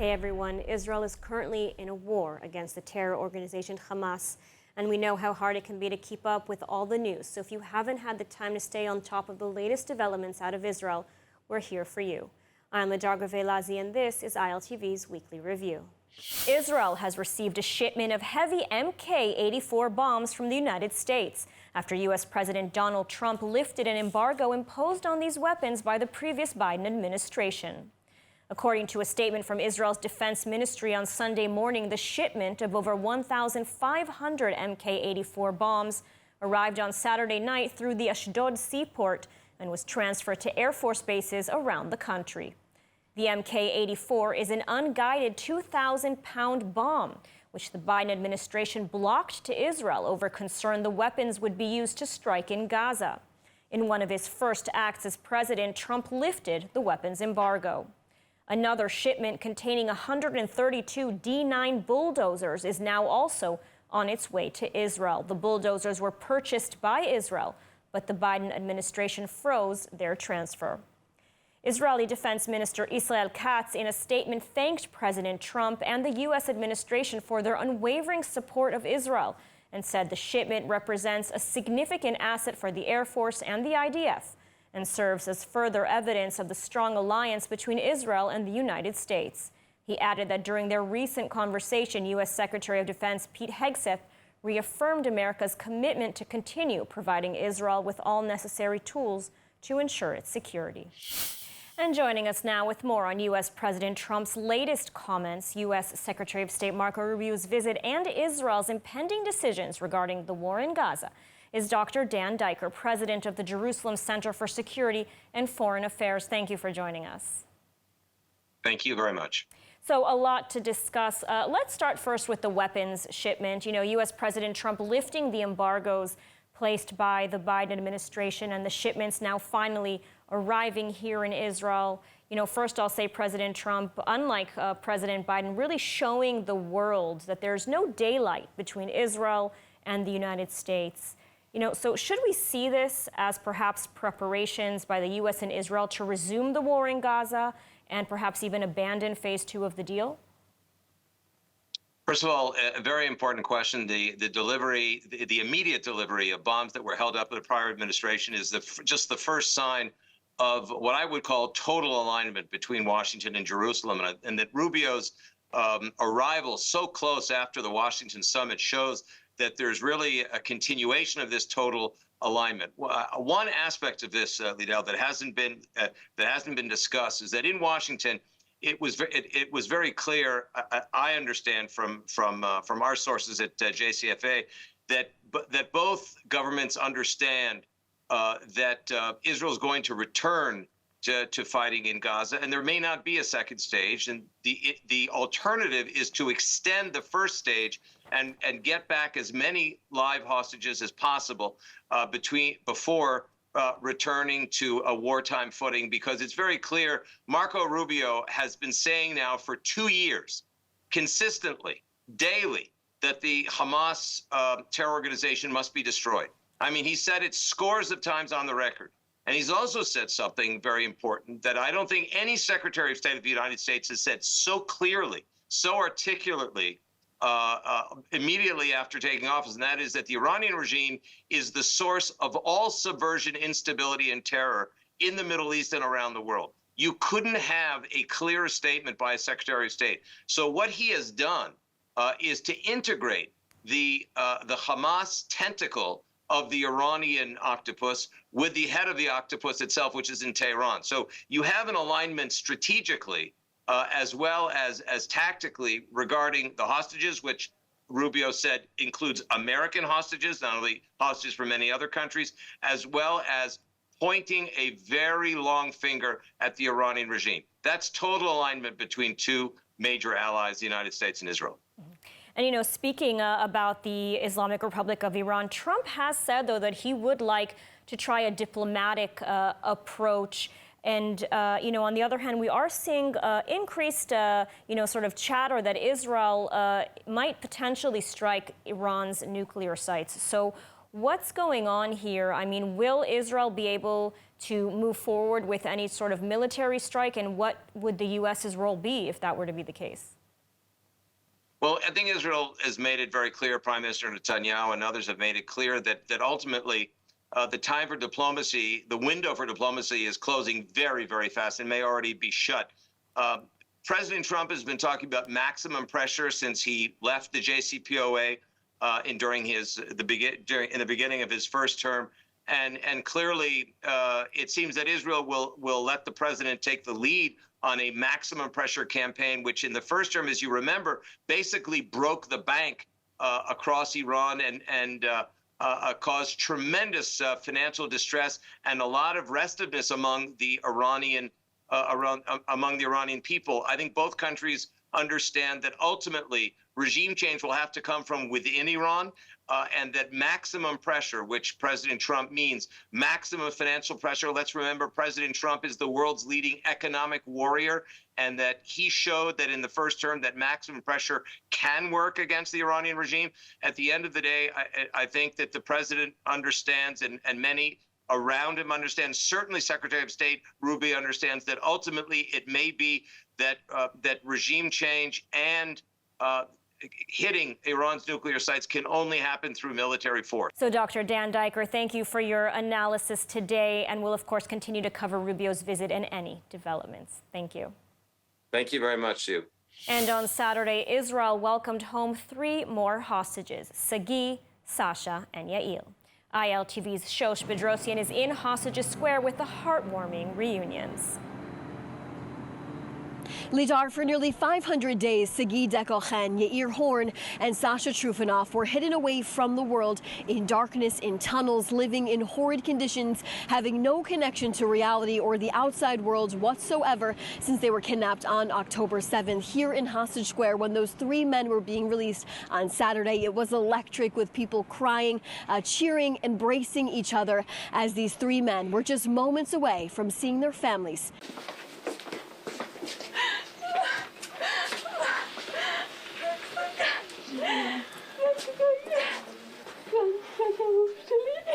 Hey everyone, Israel is currently in a war against the terror organization Hamas, and we know how hard it can be to keep up with all the news. So if you haven't had the time to stay on top of the latest developments out of Israel, we're here for you. I'm Ladar Gavelazi, and this is ILTV's Weekly Review. Israel has received a shipment of heavy Mk-84 bombs from the United States after U.S. President Donald Trump lifted an embargo imposed on these weapons by the previous Biden administration. According to a statement from Israel's defense ministry on Sunday morning, the shipment of over 1,500 Mk-84 bombs arrived on Saturday night through the Ashdod seaport and was transferred to Air Force bases around the country. The Mk-84 is an unguided 2,000-pound bomb, which the Biden administration blocked to Israel over concern the weapons would be used to strike in Gaza. In one of his first acts as president, Trump lifted the weapons embargo. Another shipment containing 132 D9 bulldozers is now also on its way to Israel. The bulldozers were purchased by Israel, but the Biden administration froze their transfer. Israeli Defense Minister Israel Katz, in a statement, thanked President Trump and the U.S. administration for their unwavering support of Israel and said the shipment represents a significant asset for the Air Force and the IDF and serves as further evidence of the strong alliance between Israel and the United States. He added that during their recent conversation, U.S. Secretary of Defense Pete Hegseth reaffirmed America's commitment to continue providing Israel with all necessary tools to ensure its security. And joining us now with more on U.S. President Trump's latest comments, U.S. Secretary of State Marco Rubio's visit and Israel's impending decisions regarding the war in Gaza, is Dr. Dan Diker, president of the Jerusalem Center for Security and Foreign Affairs. Thank you for joining us. Thank you very much. So a lot to discuss. Let's start first with the weapons shipment. You know, U.S. President Trump lifting the embargoes placed by the Biden administration and the shipments now finally arriving here in Israel. You know, first I'll say President Trump, unlike President Biden, really showing the world that there's no daylight between Israel and the United States. You know, so should we see this as perhaps preparations by the U.S. and Israel to resume the war in Gaza and perhaps even abandon phase 2 of the deal? First of all, a very important question. The immediate delivery of bombs that were held up by the prior administration is just the first sign of what I would call total alignment between Washington and Jerusalem, and that Rubio's arrival so close after the Washington summit shows that there's really a continuation of this total alignment. One aspect of this, Liddell, that hasn't been discussed is that in Washington, it was very clear. I understand from our sources at JCFA that both governments understand that Israel is going to return to fighting in Gaza, and there may not be a second stage. And the alternative is to extend the first stage and get back as many live hostages as possible before returning to a wartime footing, because it's very clear Marco Rubio has been saying now for 2 years, consistently, daily, that the Hamas terror organization must be destroyed. I mean, he said it scores of times on the record. And he's also said something very important that I don't think any Secretary of State of the United States has said so clearly, so articulately, immediately after taking office, and that is that the Iranian regime is the source of all subversion, instability, and terror in the Middle East and around the world. You couldn't have a clearer statement by a Secretary of State. So what he has done is to integrate the Hamas tentacle of the Iranian octopus with the head of the octopus itself, which is in Tehran. So you have an alignment strategically as well as tactically regarding the hostages, which Rubio said includes American hostages, not only hostages from many other countries, as well as pointing a very long finger at the Iranian regime. That's total alignment between two major allies, the United States and Israel. And, you know, speaking about the Islamic Republic of Iran, Trump has said, though, that he would like to try a diplomatic approach. And, you know, on the other hand, we are seeing increased, you know, sort of chatter that Israel might potentially strike Iran's nuclear sites. So what's going on here? I mean, will Israel be able to move forward with any sort of military strike? And what would the U.S.'s role be if that were to be the case? Well, I think Israel has made it very clear, Prime Minister Netanyahu and others have made it clear that ultimately the time for diplomacy, the window for diplomacy is closing very, very fast and may already be shut. President Trump has been talking about maximum pressure since he left the JCPOA in the beginning of his first term. And clearly, it seems that Israel will let the president take the lead on a maximum pressure campaign, which in the first term, as you remember, basically broke the bank across Iran and caused tremendous financial distress and a lot of restiveness among the Iranian people. I think both countries understand that ultimately regime change will have to come from within Iran, and that maximum pressure, which President Trump means maximum financial pressure. Let's remember, President Trump is the world's leading economic warrior, and that he showed that in the first term that maximum pressure can work against the Iranian regime. At the end of the day, I think that the president understands, and many around him understand, certainly Secretary of State Rubio understands, that ultimately it may be that that regime change and hitting Iran's nuclear sites can only happen through military force. So, Dr. Dan Diker, thank you for your analysis today, and we'll, of course, continue to cover Rubio's visit and any developments. Thank you. Thank you very much, Sue. And on Saturday, Israel welcomed home 3 more hostages, Sagi, Sasha, and Yael. ILTV's Shosh Bedrosian is in Hostages Square with the heartwarming reunions. Lidar, for nearly 500 days, Sagi Dekolchen, Yair Horn, and Sasha Trufanoff were hidden away from the world in darkness, in tunnels, living in horrid conditions, having no connection to reality or the outside world whatsoever since they were kidnapped on October 7th here in Hostage Square. When those 3 men were being released on Saturday, it was electric, with people crying, cheering, embracing each other as these 3 men were just moments away from seeing their families.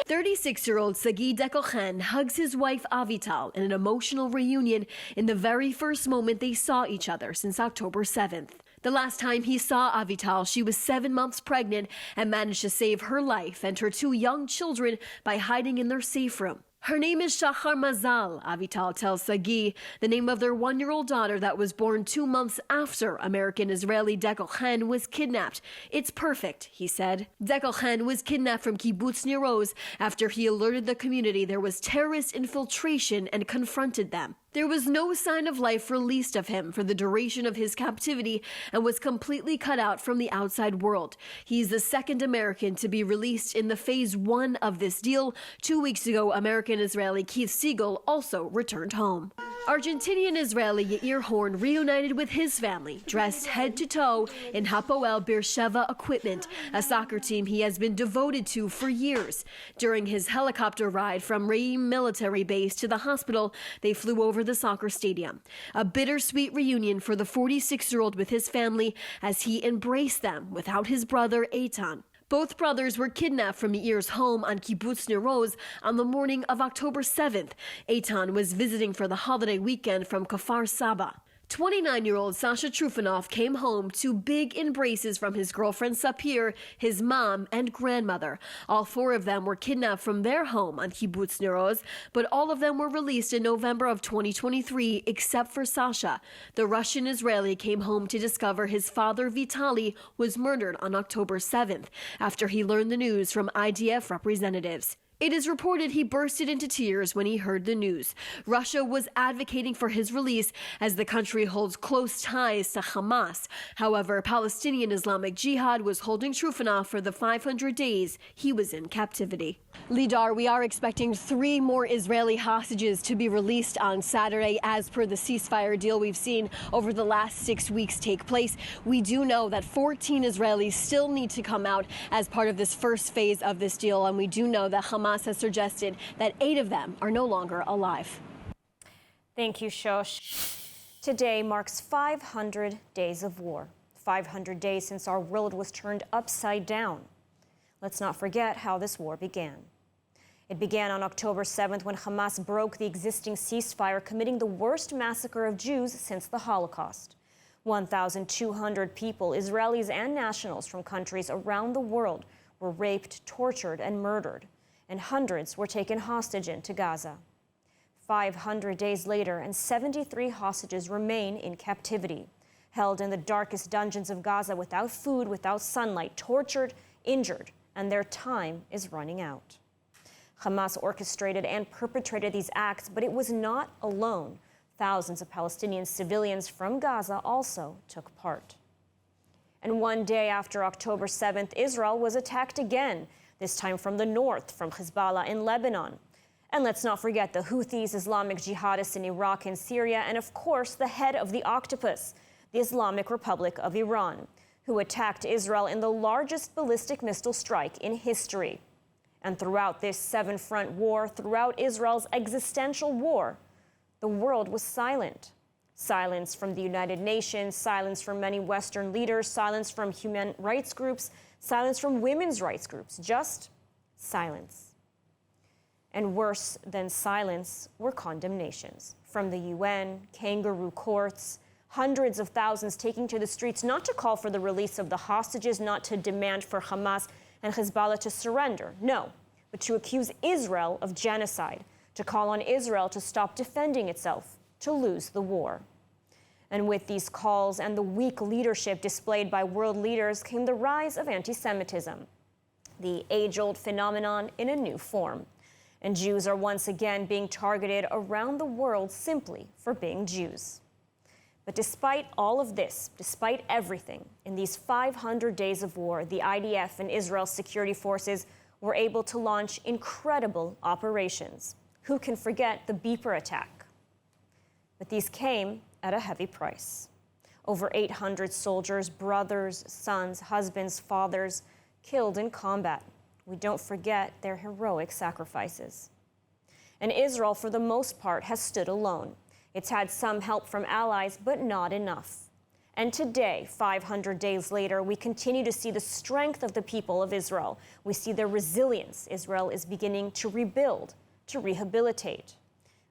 36-year-old Sagi Dekolchen hugs his wife Avital in an emotional reunion in the very first moment they saw each other since October 7th. The last time he saw Avital, she was 7 months pregnant and managed to save her life and her 2 young children by hiding in their safe room. Her name is Shachar Mazal, Avital tells Sagi, the name of their 1-year-old daughter that was born 2 months after American-Israeli Dekolchen was kidnapped. It's perfect, he said. Dekolchen was kidnapped from Kibbutz Nir Oz after he alerted the community there was terrorist infiltration and confronted them. There was no sign of life released of him for the duration of his captivity and was completely cut out from the outside world. He's the 2nd American to be released in the phase 1 of this deal. 2 weeks ago, American-Israeli Keith Siegel also returned home. Argentinian-Israeli Yair Horn reunited with his family, dressed head to toe in Hapoel Beersheva equipment, a soccer team he has been devoted to for years. During his helicopter ride from Reim military base to the hospital, they flew over the soccer stadium. A bittersweet reunion for the 46-year-old with his family as he embraced them without his brother Eitan. Both brothers were kidnapped from Yair's home on Kibbutz Nir Oz on the morning of October 7th. Eitan was visiting for the holiday weekend from Kfar Saba. 29-year-old Sasha Trufanoff came home to big embraces from his girlfriend Sapir, his mom, and grandmother. All 4 of them were kidnapped from their home on Kibbutz Nir Oz, but all of them were released in November of 2023, except for Sasha. The Russian-Israeli came home to discover his father, Vitali, was murdered on October 7th, after he learned the news from IDF representatives. It is reported he bursted into tears when he heard the news. Russia was advocating for his release as the country holds close ties to Hamas. However, Palestinian Islamic Jihad was holding Trufanoff for the 500 days he was in captivity. Lidar, we are expecting 3 more Israeli hostages to be released on Saturday as per the ceasefire deal we've seen over the last 6 weeks take place. We do know that 14 Israelis still need to come out as part of this first phase of this deal, and we do know that Hamas has suggested that 8 of them are no longer alive. Thank you, Shosh. Today marks 500 days of war. 500 days since our world was turned upside down. Let's not forget how this war began. It began on October 7th when Hamas broke the existing ceasefire, committing the worst massacre of Jews since the Holocaust. 1,200 people, Israelis and nationals from countries around the world, were raped, tortured, and murdered, and hundreds were taken hostage into Gaza. 500 days later, and 73 hostages remain in captivity, held in the darkest dungeons of Gaza without food, without sunlight, tortured, injured, and their time is running out. Hamas orchestrated and perpetrated these acts, but it was not alone. Thousands of Palestinian civilians from Gaza also took part. And one day after October 7th, Israel was attacked again, this time from the north, from Hezbollah in Lebanon. And let's not forget the Houthis, Islamic jihadists in Iraq and Syria, and of course the head of the octopus, the Islamic Republic of Iran, who attacked Israel in the largest ballistic missile strike in history. And throughout this seven-front war, throughout Israel's existential war, the world was silent. Silence from the United Nations, silence from many Western leaders, silence from human rights groups, silence from women's rights groups, just silence. And worse than silence were condemnations from the UN, kangaroo courts, hundreds of thousands taking to the streets not to call for the release of the hostages, not to demand for Hamas and Hezbollah to surrender, no, but to accuse Israel of genocide, to call on Israel to stop defending itself, to lose the war. And with these calls and the weak leadership displayed by world leaders came the rise of anti-Semitism, the age-old phenomenon in a new form. And Jews are once again being targeted around the world simply for being Jews. But despite all of this, despite everything, in these 500 days of war, the IDF and Israel's security forces were able to launch incredible operations. Who can forget the beeper attack? But these came at a heavy price. Over 800 soldiers, brothers, sons, husbands, fathers, killed in combat. We don't forget their heroic sacrifices. And Israel, for the most part, has stood alone. It's had some help from allies, but not enough. And today, 500 days later, we continue to see the strength of the people of Israel. We see their resilience. Israel is beginning to rebuild, to rehabilitate.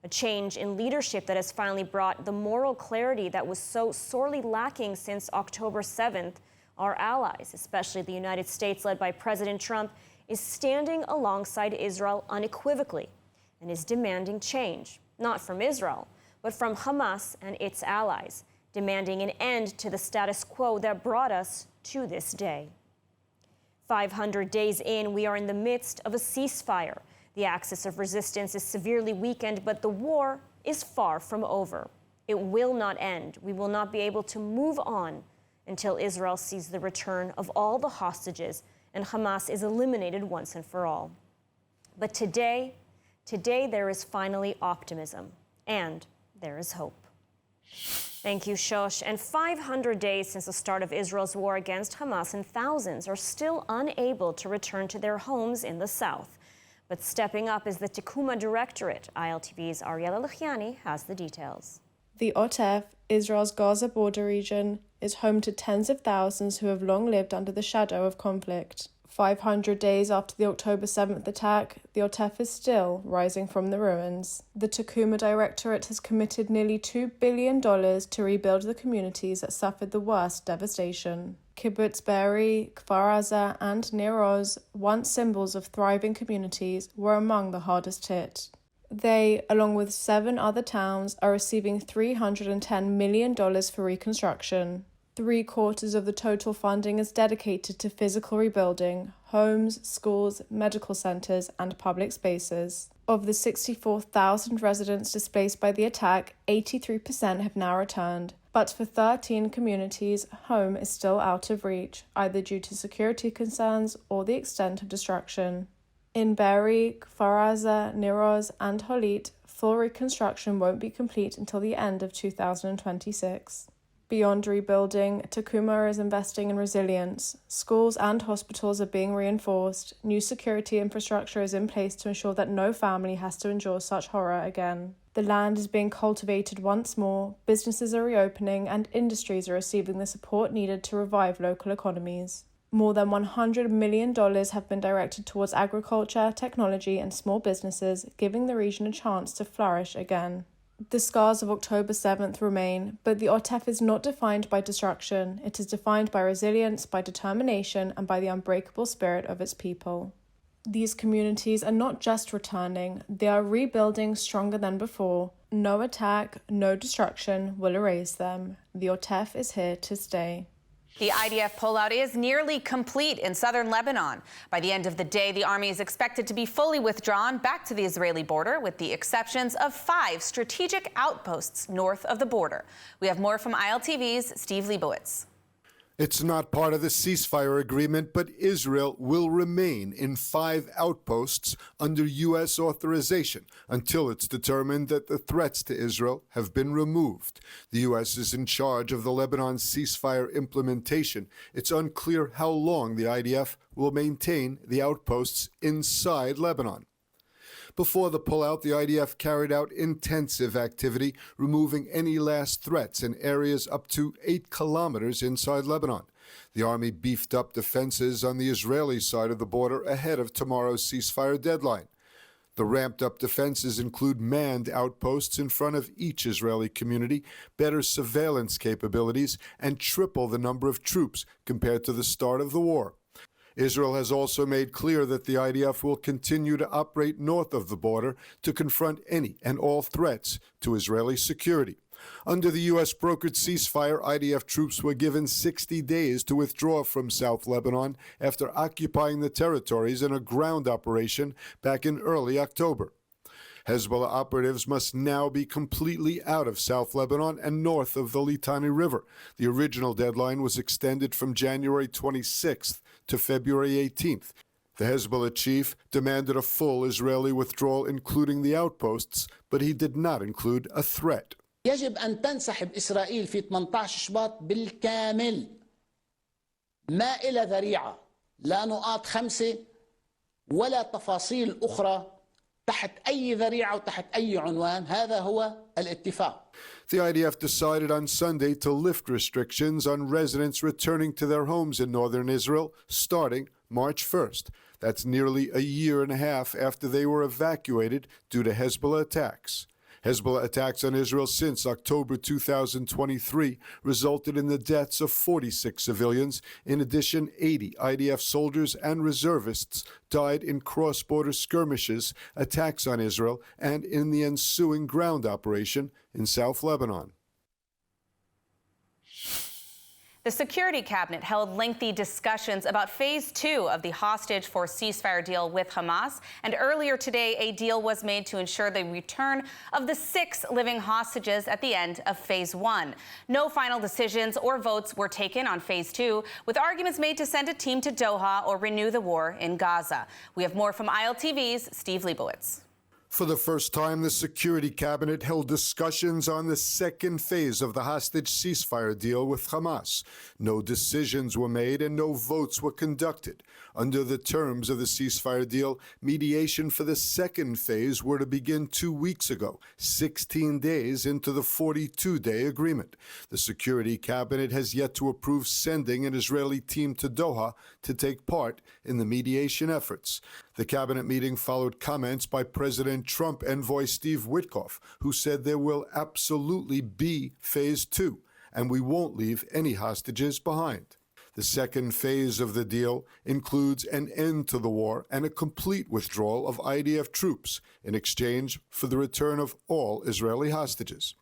A change in leadership that has finally brought the moral clarity that was so sorely lacking since October 7th. Our allies, especially the United States, led by President Trump, is standing alongside Israel unequivocally and is demanding change, not from Israel, but from Hamas and its allies, demanding an end to the status quo that brought us to this day. 500 days in, we are in the midst of a ceasefire. The axis of resistance is severely weakened, but the war is far from over. It will not end. We will not be able to move on until Israel sees the return of all the hostages and Hamas is eliminated once and for all. But today there is finally optimism, and there is hope. Thank you, Shosh. And 500 days since the start of Israel's war against Hamas, and thousands are still unable to return to their homes in the south. But stepping up is the Tekuma Directorate. ILTV's Ariella Luchiani has the details. The Otef, Israel's Gaza border region, is home to tens of thousands who have long lived under the shadow of conflict. 500 days after the October 7th attack, the Otef is still rising from the ruins. The Tekuma Directorate has committed nearly $2 billion to rebuild the communities that suffered the worst devastation. Kibbutz Be'eri, Kfar Aza, and Nir Oz, once symbols of thriving communities, were among the hardest hit. They, along with 7 other towns, are receiving $310 million for reconstruction. 3/4 of the total funding is dedicated to physical rebuilding, homes, schools, medical centres, and public spaces. Of the 64,000 residents displaced by the attack, 83% have now returned. But for 13 communities, home is still out of reach, either due to security concerns or the extent of destruction. In Be'eri, Kfar Aza, Nir Oz, and Holit, full reconstruction won't be complete until the end of 2026. Beyond rebuilding, Tekuma is investing in resilience. Schools and hospitals are being reinforced. New security infrastructure is in place to ensure that no family has to endure such horror again. The land is being cultivated once more, businesses are reopening, and industries are receiving the support needed to revive local economies. More than $100 million have been directed towards agriculture, technology, and small businesses, giving the region a chance to flourish again. The scars of October 7th remain, but the Otef is not defined by destruction. It is defined by resilience, by determination, and by the unbreakable spirit of its people. These communities are not just returning, they are rebuilding stronger than before. No attack, no destruction will erase them. The Otef is here to stay. The IDF pullout is nearly complete in southern Lebanon. By the end of the day, the army is expected to be fully withdrawn back to the Israeli border, with the exceptions of 5 strategic outposts north of the border. We have more from ILTV's Steve Leibowitz. It's not part of the ceasefire agreement, but Israel will remain in 5 outposts under U.S. authorization until it's determined that the threats to Israel have been removed. The U.S. is in charge of the Lebanon ceasefire implementation. It's unclear how long the IDF will maintain the outposts inside Lebanon. Before the pullout, the IDF carried out intensive activity, removing any last threats in areas up to 8 kilometers inside Lebanon. The army beefed up defenses on the Israeli side of the border ahead of tomorrow's ceasefire deadline. The ramped-up defenses include manned outposts in front of each Israeli community, better surveillance capabilities, and triple the number of troops compared to the start of the war. Israel has also made clear that the IDF will continue to operate north of the border to confront any and all threats to Israeli security. Under the U.S.-brokered ceasefire, IDF troops were given 60 days to withdraw from South Lebanon after occupying the territories in a ground operation back in early October. Hezbollah operatives must now be completely out of South Lebanon and north of the Litani River. The original deadline was extended from January 26th to February 18th. The Hezbollah chief demanded a full Israeli withdrawal, including the outposts, but he did not include a threat. يجب أن تنسحب إسرائيل في 18 شباط بالكامل. ما إلى ذريعة، لا نقاط 5 ولا تفاصيل أخرى تحت أي ذريعة وتحت أي عنوان. هذا هو الاتفاق. The IDF decided on Sunday to lift restrictions on residents returning to their homes in northern Israel starting March 1st. That's nearly a year and a half after they were evacuated due to Hezbollah attacks. Hezbollah attacks on Israel since October 2023 resulted in the deaths of 46 civilians. In addition, 80 IDF soldiers and reservists died in cross-border skirmishes, attacks on Israel, and in the ensuing ground operation in South Lebanon. The Security Cabinet held lengthy discussions about Phase 2 of the hostage for ceasefire deal with Hamas, and earlier today a deal was made to ensure the return of the 6 living hostages at the end of Phase 1. No final decisions or votes were taken on Phase 2, with arguments made to send a team to Doha or renew the war in Gaza. We have more from ILTV's Steve Leibowitz. For the first time, the Security Cabinet held discussions on the second phase of the hostage ceasefire deal with Hamas. No decisions were made and no votes were conducted. Under the terms of the ceasefire deal, mediation for the second phase were to begin 2 weeks ago, 16 days into the 42-day agreement. The Security Cabinet has yet to approve sending an Israeli team to Doha to take part in the mediation efforts. The cabinet meeting followed comments by President Trump envoy Steve Witkoff, who said there will absolutely be Phase 2, and we won't leave any hostages behind. The second phase of the deal includes an end to the war and a complete withdrawal of IDF troops in exchange for the return of all Israeli hostages.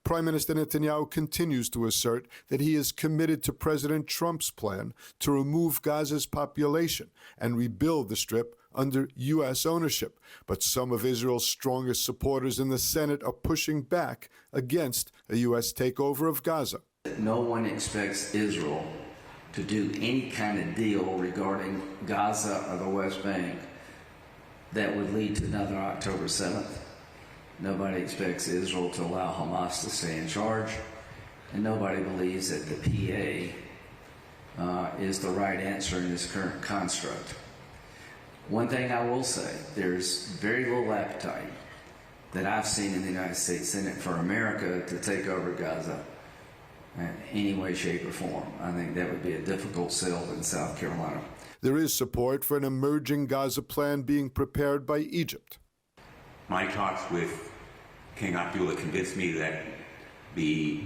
Prime Minister Netanyahu continues to assert that he is committed to President Trump's plan to remove Gaza's population and rebuild the Strip under U.S. ownership. But some of Israel's strongest supporters in the Senate are pushing back against a U.S. takeover of Gaza. No one expects Israel to do any kind of deal regarding Gaza or the West Bank that would lead to another October 7th. Nobody expects Israel to allow Hamas to stay in charge, and nobody believes that the PA is the right answer in this current construct. One thing I will say, there's very little appetite that I've seen in the United States Senate for America to take over Gaza in any way, shape, or form. I think that would be a difficult sell in South Carolina. There is support for an emerging Gaza plan being prepared by Egypt. My talks with King Abdullah convinced me that the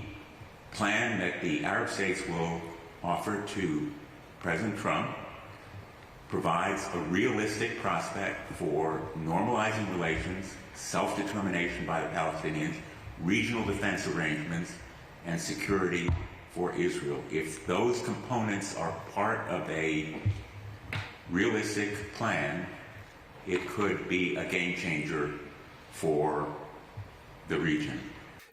plan that the Arab states will offer to President Trump provides a realistic prospect for normalizing relations, self-determination by the Palestinians, regional defense arrangements, and security for Israel. If those components are part of a realistic plan, it could be a game changer for the region.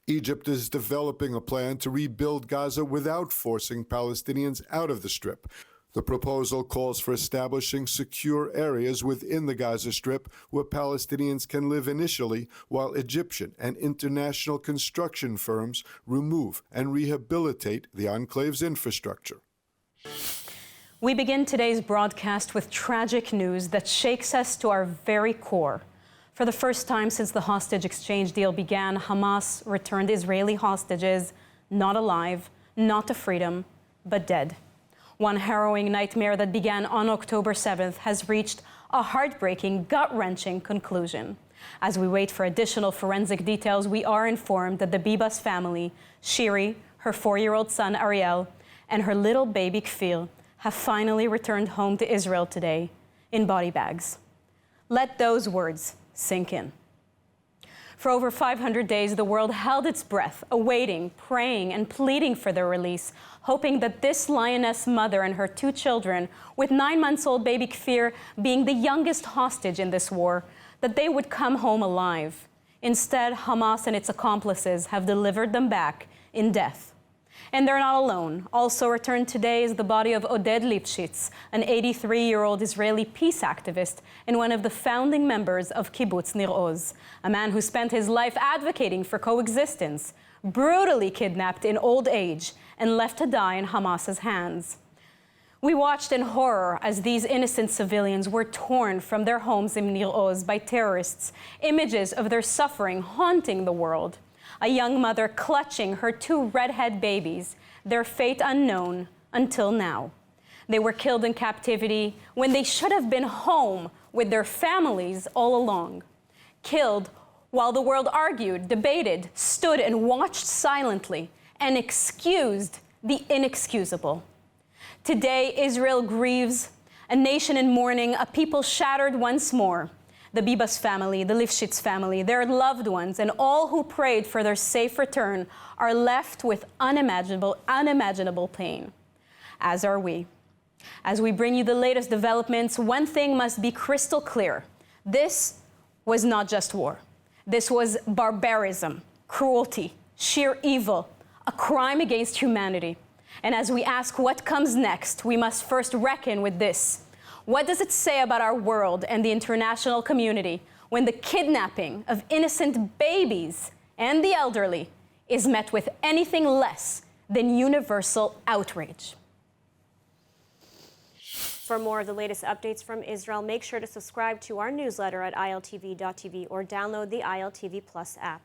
Egypt is developing a plan to rebuild Gaza without forcing Palestinians out of the Strip. The proposal calls for establishing secure areas within the Gaza Strip where Palestinians can live initially, while Egyptian and international construction firms remove and rehabilitate the enclave's infrastructure. We begin today's broadcast with tragic news that shakes us to our very core. For the first time since the hostage exchange deal began, Hamas returned Israeli hostages, not alive, not to freedom, but dead. One harrowing nightmare that began on October 7th has reached a heartbreaking, gut-wrenching conclusion. As we wait for additional forensic details, we are informed that the Bibas family, Shiri, her 4-year-old son Ariel, and her little baby Kfir have finally returned home to Israel today in body bags. Let those words sink in. For over 500 days, the world held its breath, awaiting, praying, and pleading for their release, hoping that this lioness mother and her 2 children, with 9-month-old baby Kfir being the youngest hostage in this war, that they would come home alive. Instead, Hamas and its accomplices have delivered them back in death. And they're not alone. Also returned today is the body of Oded Lipschitz, an 83-year-old Israeli peace activist and one of the founding members of Kibbutz Nir Oz, a man who spent his life advocating for coexistence, brutally kidnapped in old age and left to die in Hamas's hands. We watched in horror as these innocent civilians were torn from their homes in Nir Oz by terrorists, images of their suffering haunting the world. A young mother clutching her 2 redhead babies, their fate unknown until now. They were killed in captivity when they should have been home with their families all along. Killed while the world argued, debated, stood and watched silently and excused the inexcusable. Today, Israel grieves, a nation in mourning, a people shattered once more. The Bibas family, the Lifshitz family, their loved ones, and all who prayed for their safe return are left with unimaginable pain, as are we. As we bring you the latest developments, one thing must be crystal clear. This was not just war. This was barbarism, cruelty, sheer evil, a crime against humanity. And as we ask what comes next, we must first reckon with this. What does it say about our world and the international community when the kidnapping of innocent babies and the elderly is met with anything less than universal outrage? For more of the latest updates from Israel, make sure to subscribe to our newsletter at iltv.tv or download the ILTV Plus app.